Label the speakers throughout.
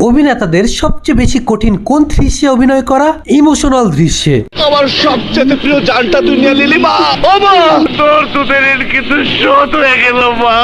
Speaker 1: অভিনেতাদের সবচেয়ে বেশি কঠিন কোন দৃশ্যে অভিনয় করা? ইমোশনাল দৃশ্যে।
Speaker 2: আমার সবচেয়ে প্রিয় জানটা তুই নিয়ে নিলি মা। ও মা, তোর তোদের কিন্তু শোধ হয়ে গেল মা।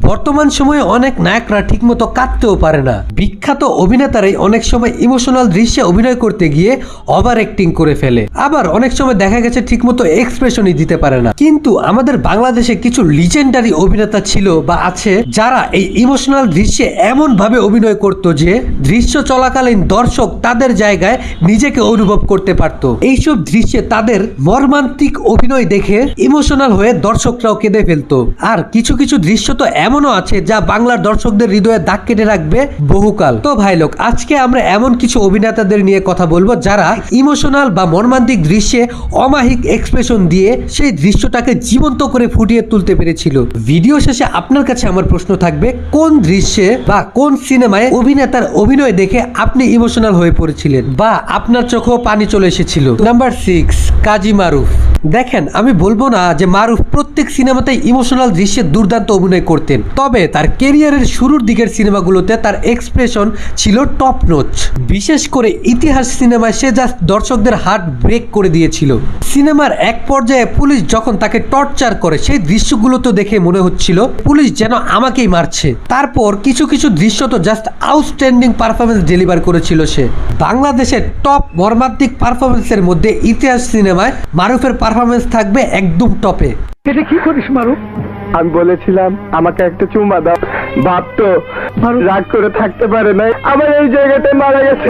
Speaker 1: বর্তমান সময়ে অনেক নায়করা ঠিকমতো কাঁদতেও পারে না। বিখ্যাত অভিনেতারাই অনেক সময় ইমোশনাল দৃশ্যে অভিনয় করতে গিয়ে ওভার অ্যাক্টিং করে ফেলে, আবার অনেক সময় দেখা গেছে ঠিকমতো এক্সপ্রেশনই দিতে পারে না। কিন্তু আমাদের বাংলাদেশে কিছু লিজেন্ডারি অভিনেতা ছিল বা আছে যারা এই ইমোশনাল দৃশ্যে এমন ভাবে অভিনয় করত যে দৃশ্য চলাকালীন দর্শক তাদের জায়গায় নিজেকে অনুভব করতে পারত। এইসব দৃশ্যে তাদের মর্মান্তিক অভিনয় দেখে ইমোশনাল হয়ে দর্শকরাও কেঁদে ফেলতো। আর কিছু কিছু দৃশ্য তো এমনও আছে যা বাংলার দর্শকদের হৃদয়ে দাগ কেটে রাখবে বহুকাল। তো ভাই লোক, আজকে আমরা এমন কিছু অভিনেতাদের নিয়ে কথা বলবো যারা ইমোশনাল বা মর্মান্তিক দৃশ্যে অমায়িক এক্সপ্রেশন দিয়ে সেই দৃশ্যটাকে জীবন্ত করে ফুটিয়ে তুলতে পেরেছিল। ভিডিও শেষে আপনার কাছে আমার প্রশ্ন থাকবে, কোন দৃশ্যে বা কোন সিনেমায় অভিনেতার অভিনয় দেখে আপনি ইমোশনাল হয়ে পড়েছিলেন বা আপনার চোখেও পানি চলে এসেছিল? নাম্বার 6, কাজী মারুফ। দেখেন, আমি বলবো না যে মারুফ প্রত্যেক সিনেমাতেই ইমোশনাল দৃশ্যে দুর্দান্ত অভিনয় করতেন, তবে তার ক্যারিয়ারের শুরুর দিকের সিনেমাগুলোতে তার এক্সপ্রেশন ছিল টপ নোচ। বিশেষ করে ইতিহাস সিনেমায় সে জাস্ট দর্শকদের হার্ট ব্রেক করে দিয়েছিল। সিনেমার এক পর্যায়ে পুলিশ যখন তাকে টর্চার করে, সেই দৃশ্যগুলো তো দেখে মনে হচ্ছিল পুলিশ যেন আমাকেই মারছে। তারপর কিছু কিছু দৃশ্য তো জাস্ট আউটস্ট্যান্ডিং পারফরমেন্স ডেলিভার করেছিল সে। বাংলাদেশের টপ মর্মান্তিক পারফরমেন্সের মধ্যে ইতিহাস সিনেমায় মারুফের পারফরমেন্স থাকবে একদম টপে।
Speaker 3: এটা কি করিস মারুফ?
Speaker 4: আমি বলেছিলাম আমাকে একটা চুমা দাও, ভাবতো রাগ করে থাকতে পারে নাই, আমার এই জায়গাটায় মারা গেছে।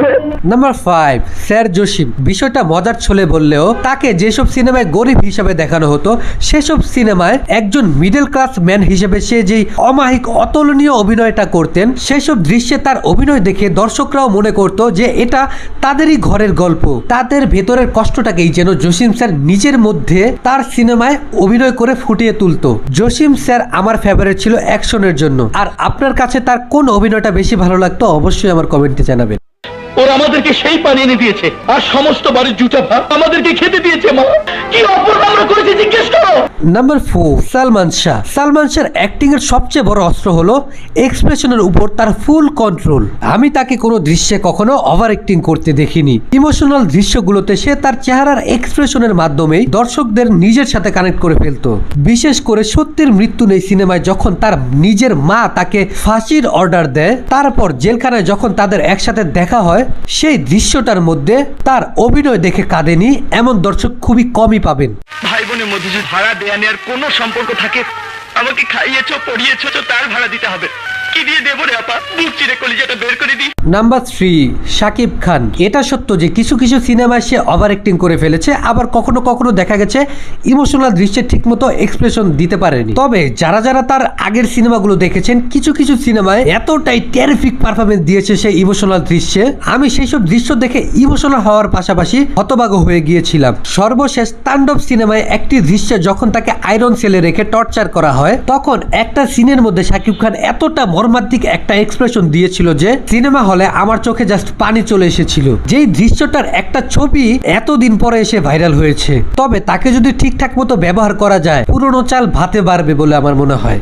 Speaker 1: Number 5, sir Jasim. বিষয়টা মজার ছলে বললেও তাকে যেসব সিনেমায় গরিব হিসাবে দেখানো হতো, সেসব সিনেমায় একজন মিডল ক্লাস ম্যান হিসেবে সে যেই অমায়িক অতুলনীয় অভিনয়টা করতেন, সেসব দৃশ্যে তার অভিনয় দেখে দর্শকরাও মনে করতো যে এটা তাদেরই ঘরের গল্প। তাদের ভেতরের কষ্টটাকেই যেন জসিম স্যার নিজের মধ্যে তার সিনেমায় অভিনয় করে ফুটিয়ে তুলতো। জসিম স্যার আমার ফেভারিট ছিল অ্যাকশনের জন্য। আর আপনার কাছে তার কোন অভিনয়টা বেশি ভালো লাগতো অবশ্যই আমার কমেন্টে জানাবেন।
Speaker 2: ওরা আমাদেরকে সেই পানি এনে দিয়েছে আর সমস্ত বাড়ির জুতা ভাত আমাদেরকে খেতে দিয়েছে মা। কি অপরাধ আমরা করেছি জিজ্ঞেস করো।
Speaker 1: নাম্বার 4, সালমান শাহ। সালমান শাহর অ্যাক্টিং এর সবচেয়ে বড় অস্ত্র হলো এক্সপ্রেশনের উপর তার ফুল কন্ট্রোল। আমি তাকে কোনো দৃশ্যে কখনো ওভার অ্যাক্টিং করতে দেখিনি। ইমোশনাল দৃশ্যগুলোতে সে তার চেহারার এক্সপ্রেশনের মাধ্যমেই দর্শকদের নিজের সাথে কানেক্ট করে ফেলতো। বিশেষ করে সত্যের মৃত্যু নেই সিনেমায় যখন তার নিজের মা তাকে ফাঁসির অর্ডার দেয়, তারপর জেলখানায় যখন তাদের একসাথে দেখা হয়, সেই দৃশ্যটার মধ্যে তার অভিনয় দেখে কাঁদেনি এমন দর্শক খুবই কমই পাবেন।
Speaker 2: ভাই বোনের মধ্যে যদি ভাড়া দেয়া নেওয়ার কোনো সম্পর্ক থাকে, আমাকে খাইয়েছো পড়িয়েছো তো তার ভাড়া দিতে হবে। কি দিয়ে দেবো রে আপা? বুক চিরে কলিজাটা বের করে দিই।
Speaker 1: নাম্বার 3, শাকিব খান। এটা সত্য যে কিছু কিছু সিনেমায় সে ওভার অ্যাক্টিং করে ফেলেছে, আবার কখনো কখনো দেখা গেছে ইমোশনাল দৃশ্যে ঠিকমতো এক্সপ্রেশন দিতে পারেনি। তবে যারা যারা তার আগের সিনেমাগুলো দেখেছেন, কিছু কিছু সিনেমায় এতটাই টেরিফিক পারফরমেন্স দিয়েছে সে ইমোশনাল দৃশ্যে, আমি সেই সব দৃশ্য দেখে ইমোশনাল হওয়ার পাশাপাশি হতবাক হয়ে গিয়েছিলাম। সর্বশেষ তাণ্ডব সিনেমায় একটি দৃশ্যে যখন তাকে আয়রন সেলে রেখে টর্চার করা হয়, তখন একটা সিনের মধ্যে শাকিব খান এতটা মর্মান্তিক একটা এক্সপ্রেশন দিয়েছিল যে সিনেমা হলে আমার চোখে জাস্ট পানি চলে এসেছিল। যেই দৃশ্যটার একটা ছবি এতদিন পরে এসে ভাইরাল হয়েছে। তবে তাকে যদি ঠিকঠাক মতো ব্যবহার করা যায়, পুরনো চাল ভাতে বাড়বে বলে আমার মনে হয়।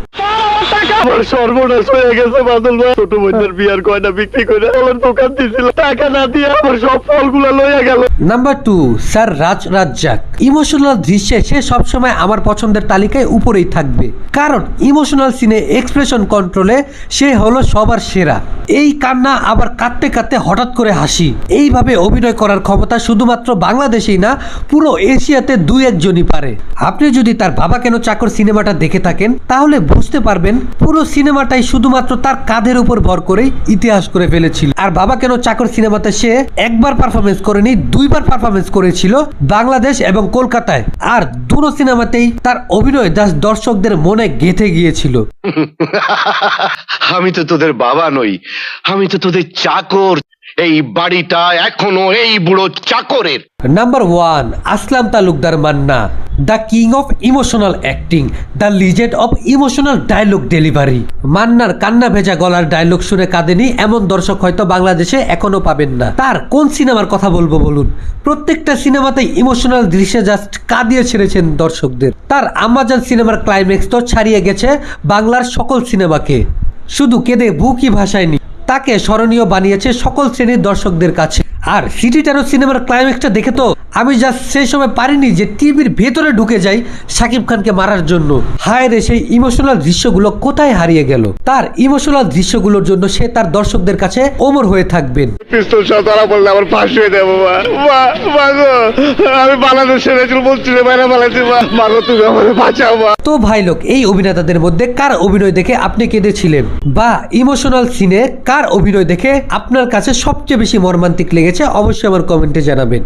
Speaker 4: আমার সর্বনাশ হয়ে গেছে বাদল ভাই। ছোট বোনের বিয়ার গয়না বিক্রি করে আমার দোকান দিছিল, টাকা না দিয়ে আমার সব ফলগুলো লইয়া গেল।
Speaker 1: নাম্বার 2, স্যার রাজ রাজ্জাক। ইমোশনাল দৃশ্যে সে সবসময় আমার পছন্দের তালিকায় উপরেই থাকবে, কারণ ইমোশনাল সিনে এক্সপ্রেশন কন্ট্রোলে সে হলো সবার সেরা। এই কান্না আবার কাঁদতে কাঁদতে হঠাৎ করে হাসি, এইভাবে অভিনয় করার ক্ষমতা শুধুমাত্র বাংলাদেশেই না, পুরো এশিয়াতে 2-1জনই পারে। আপনি যদি তার বাবা কেন চাকর সিনেমাটা দেখে থাকেন, তাহলে বুঝতে পারবেন পুরো সিনেমাটাই শুধুমাত্র তার কাঁধের উপর ভর করেই ইতিহাস করে ফেলেছিল। আর বাবা কেন চাকর সিনেমাতে সে একবার পারফরমেন্স করেনি, 2বার পারফরমেন্স করেছিল বাংলাদেশ এবং কলকাতায়। আর দুটো সিনেমাতেই তার অভিনয় দর্শকদের মনে গেঁথে গিয়েছিল।
Speaker 2: আমি তো তোদের বাবা নই, আমি তো তোদের চাকর। এই বাড়িটা এখনো এই বুড়ো চাকরের।
Speaker 1: Number 1, Aslam Talukdar Manna. The king of emotional acting, the legend of emotional dialogue delivery. মান্নার কান্না ভেজা গলার ডায়লগ শুনে কাঁদেনি এমন দর্শক হয়তো বাংলাদেশে এখনো পাবেন না। তার কোন সিনেমার কথা বলবো বলুন? প্রত্যেকটা সিনেমাতেই ইমোশনাল দৃশ্যে জাস্ট কাঁদিয়ে ছেড়েছেন দর্শকদের। তার আম্মাজান সিনেমার ক্লাইম্যাক্স তো ছাড়িয়ে গেছে বাংলার সকল সিনেমাকে, শুধু কেঁদে বুকই ভাসায়নি, তাকে স্মরণীয় বানিয়েছে সকল শ্রেণীর দর্শকদের কাছে। আর সিটি টেরো সিনেমার ক্লাইম্যাক্সটা দেখে তো আমি জাস্ট সেই সময় পারিনি যে টিভির ভেতরে ঢুকে যাই শাকিব খানকে মারার জন্য। হায় রে, সেই ইমোশনাল দৃশ্যগুলো কোথায় হারিয়ে গেল। তার ইমোশনাল দৃশ্যগুলোর জন্য সে তার দর্শকদের কাছে অমর হয়ে থাকবেন।
Speaker 4: পিস্তল সহ ধরা পড়লে আমার ফাঁসি হয়ে দেবো মা গো, আমি বাংলাদেশ ছেড়েছিল বলছি রে, বাইরে পালাইছি মা গো, তুমি আমাকে বাঁচাও মা।
Speaker 1: তো ভাই লোক, এই অভিনেতাদের মধ্যে কার অভিনয় দেখে আপনি কেঁদেছিলেন, বা ইমোশনাল সিনে কার অভিনয় দেখে আপনার কাছে সবচেয়ে বেশি মর্মান্তিক লেগেছে, অবশ্যই আমার কমেন্টে জানাবেন।